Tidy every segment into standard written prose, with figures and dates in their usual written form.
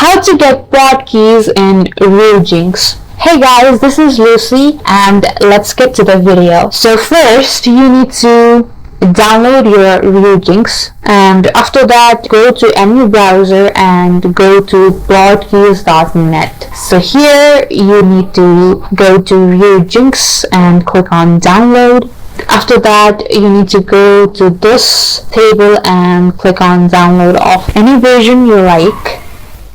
How to get prod keys in Ryujinx. Hey guys, this is Lucy and let's get to the video. So first you need to download your Ryujinx, and after that go to any browser and go to prod.keys.net. So here you need to go to Ryujinx and click on download. After that you need to go to this table and click on download of any version you like.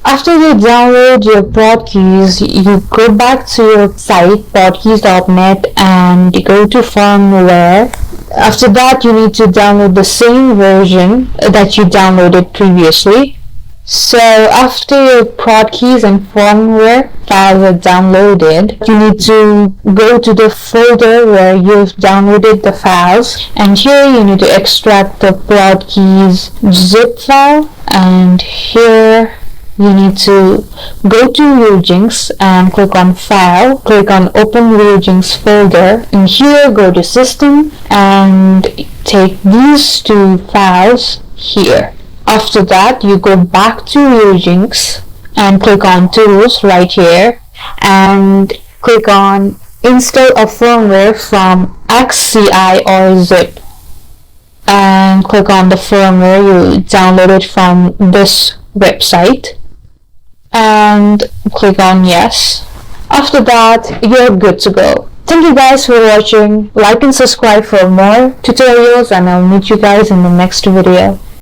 After you download your prod keys, you go back to your site prod.keys.net and you go to firmware. After that you need to download the same version that you downloaded previously. So after your prod keys and firmware files are downloaded, you need to go to the folder where you've downloaded the files, and here you need to extract the prod keys zip file, and here you need to go to Ryujinx and click on File, click on Open Ryujinx folder, and here go to System and take these two files here. After that you go back to Ryujinx and click on Tools right here and click on Install a firmware from XCI or Zip, and click on the firmware you downloaded from this website and click on Yes. After that you're good to go. Thank you guys for watching. Like and subscribe for more tutorials, and I'll meet you guys in the next video.